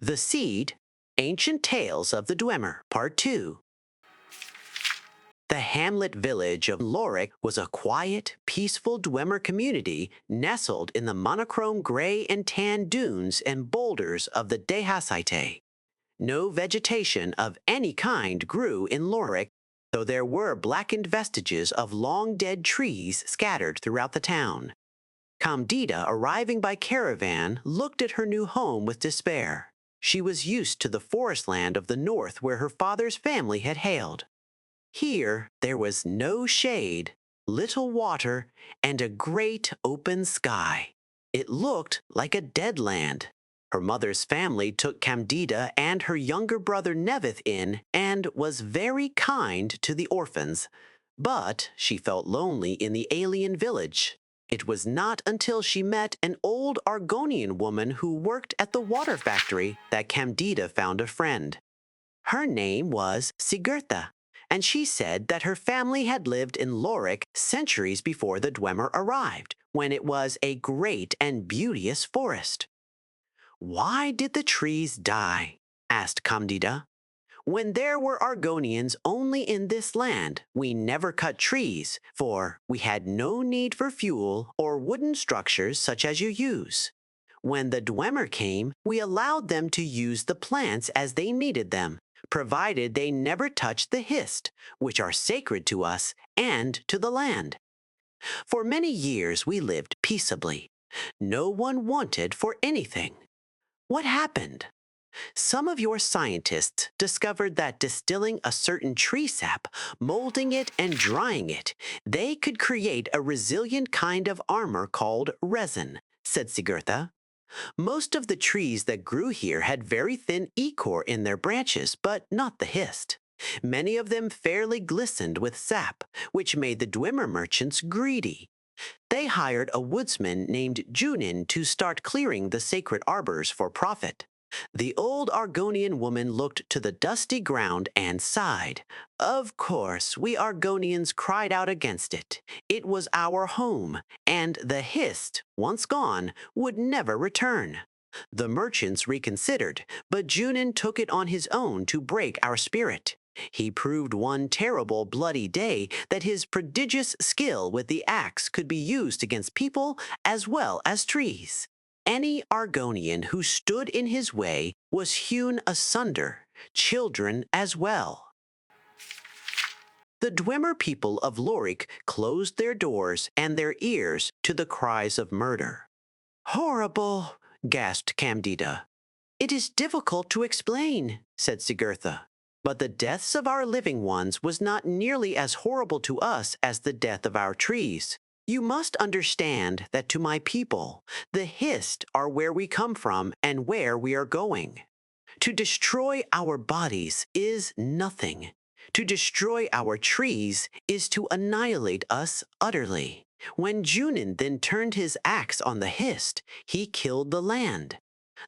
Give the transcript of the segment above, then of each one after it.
The Seed, Ancient Tales of the Dwemer, Part 2. The hamlet village of Lorik was a quiet, peaceful Dwemer community nestled in the monochrome gray and tan dunes and boulders of the Dehasite. No vegetation of any kind grew in Lorik, though there were blackened vestiges of long-dead trees scattered throughout the town. Candida, arriving by caravan, looked at her new home with despair. She was used to the forest land of the north where her father's family had hailed. Here there was no shade, little water, and a great open sky. It looked like a dead land. Her mother's family took Candida and her younger brother Nevith in and was very kind to the orphans. But she felt lonely in the alien village. It was not until she met an old Argonian woman who worked at the water factory that Candida found a friend. Her name was Sigurtha, and she said that her family had lived in Lorik centuries before the Dwemer arrived, when it was a great and beauteous forest. "Why did the trees die?" asked Candida. "When there were Argonians only in this land, we never cut trees, for we had no need for fuel or wooden structures such as you use. When the Dwemer came, we allowed them to use the plants as they needed them, provided they never touched the hist, which are sacred to us and to the land. For many years we lived peaceably. No one wanted for anything. What happened? Some of your scientists discovered that distilling a certain tree sap, molding it and drying it, they could create a resilient kind of armor called resin," said Sigurtha. "Most of the trees that grew here had very thin ichor in their branches, but not the hist. Many of them fairly glistened with sap, which made the Dwemer merchants greedy. They hired a woodsman named Junin to start clearing the sacred arbors for profit. The old Argonian woman looked to the dusty ground and sighed. Of course, we Argonians cried out against it. It was our home, and the hist, once gone, would never return. The merchants reconsidered, but Junin took it on his own to break our spirit. He proved one terrible bloody day that his prodigious skill with the axe could be used against people as well as trees. Any Argonian who stood in his way was hewn asunder, children as well." The Dwemer people of Lorik closed their doors and their ears to the cries of murder. "Horrible," gasped Candida. "It is difficult to explain," said Sigurtha. "But the deaths of our living ones was not nearly as horrible to us as the death of our trees. You must understand that to my people, the hist are where we come from and where we are going. To destroy our bodies is nothing. To destroy our trees is to annihilate us utterly. When Junin then turned his axe on the hist, he killed the land.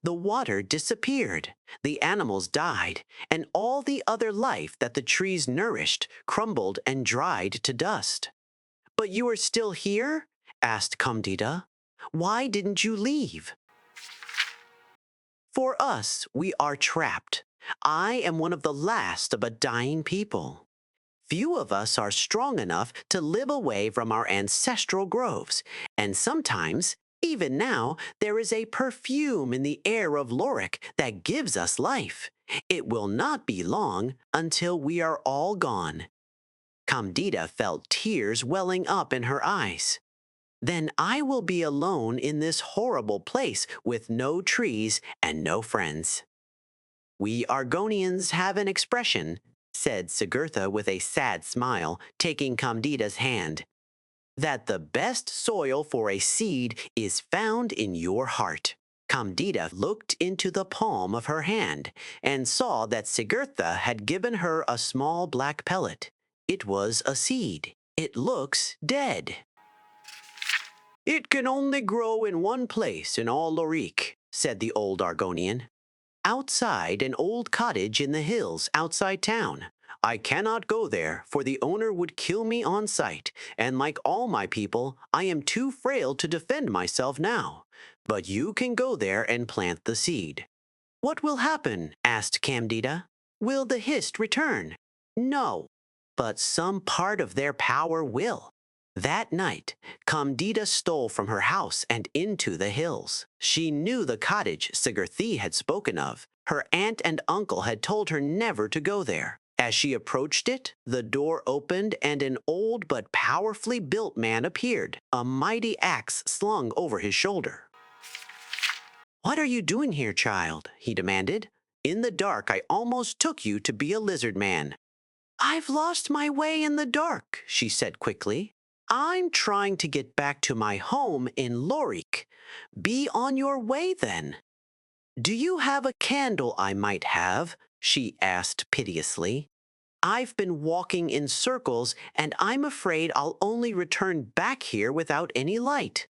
The water disappeared, the animals died, and all the other life that the trees nourished crumbled and dried to dust." "But you are still here?" asked Candida. "Why didn't you leave?" "For us, we are trapped. I am one of the last of a dying people. Few of us are strong enough to live away from our ancestral groves, and sometimes, even now, there is a perfume in the air of Lorik that gives us life. It will not be long until we are all gone." Candida felt tears welling up in her eyes. "Then I will be alone in this horrible place with no trees and no friends." "We Argonians have an expression," said Sigurtha with a sad smile, taking Candida's hand, "that the best soil for a seed is found in your heart." Candida looked into the palm of her hand and saw that Sigurtha had given her a small black pellet. It was a seed. "It looks dead." "It can only grow in one place in all Lorik," said the old Argonian. "Outside an old cottage in the hills outside town. I cannot go there, for the owner would kill me on sight, and like all my people, I am too frail to defend myself now. But you can go there and plant the seed." What will happen? Asked Candida. Will the Hist return? No, but some part of their power will. That night, Candida stole from her house and into the hills. She knew the cottage Sigarthy had spoken of. Her aunt and uncle had told her never to go there. As she approached it, the door opened and an old but powerfully built man appeared, a mighty axe slung over his shoulder. "What are you doing here, child?" he demanded. "In the dark, I almost took you to be a lizard man." "I've lost my way in the dark," she said quickly. "I'm trying to get back to my home in Lorik. Be on your way, then." "Do you have a candle I might have?" she asked piteously. "I've been walking in circles, and I'm afraid I'll only return back here without any light."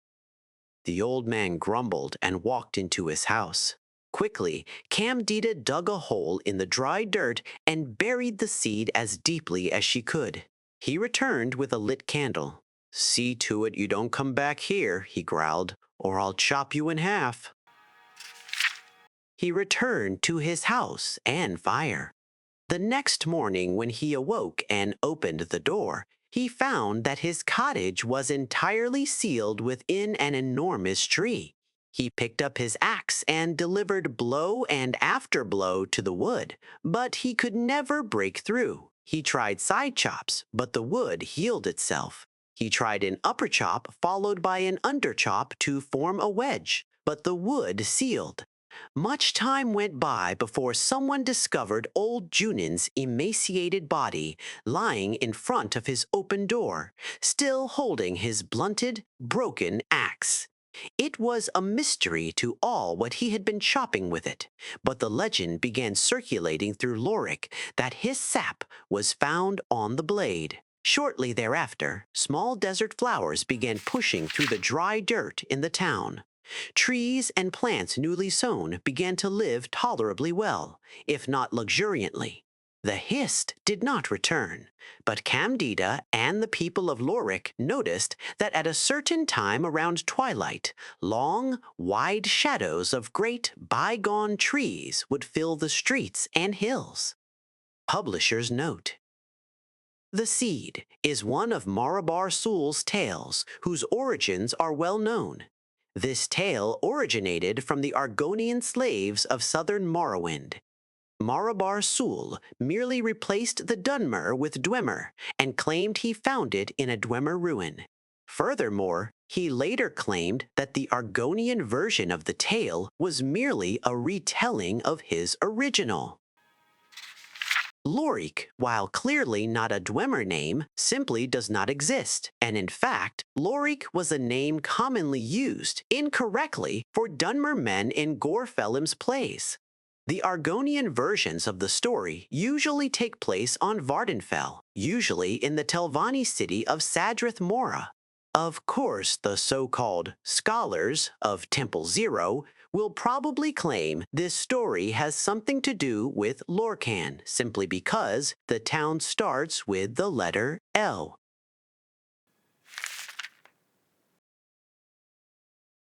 The old man grumbled and walked into his house. Quickly, Candida dug a hole in the dry dirt and buried the seed as deeply as she could. He returned with a lit candle. "See to it you don't come back here," he growled, "or I'll chop you in half." He returned to his house and fire. The next morning when he awoke and opened the door, he found that his cottage was entirely sealed within an enormous tree. He picked up his axe and delivered blow and after blow to the wood, but he could never break through. He tried side chops, but the wood healed itself. He tried an upper chop followed by an under chop to form a wedge, but the wood sealed. Much time went by before someone discovered old Junin's emaciated body lying in front of his open door, still holding his blunted, broken axe. It was a mystery to all what he had been chopping with it, but the legend began circulating through Lorik that his sap was found on the blade. Shortly thereafter, small desert flowers began pushing through the dry dirt in the town. Trees and plants newly sown began to live tolerably well, if not luxuriantly. The Hist did not return, but Candida and the people of Lorik noticed that at a certain time around twilight, long, wide shadows of great bygone trees would fill the streets and hills. Publisher's note: The Seed is one of Marabar Sul's tales whose origins are well known. This tale originated from the Argonian slaves of southern Morrowind. Marabar Sul merely replaced the Dwemer with Dwemer and claimed he found it in a Dwemer ruin. Furthermore, he later claimed that the Argonian version of the tale was merely a retelling of his original. Lorik, while clearly not a Dwemer name, simply does not exist, and in fact, Lorik was a name commonly used, incorrectly, for Dunmer men in Gorfelim's plays. The Argonian versions of the story usually take place on Vardenfell, usually in the Telvanni city of Sadrith Mora. Of course, the so-called scholars of Temple Zero will probably claim this story has something to do with Lorcan, simply because the town starts with the letter L.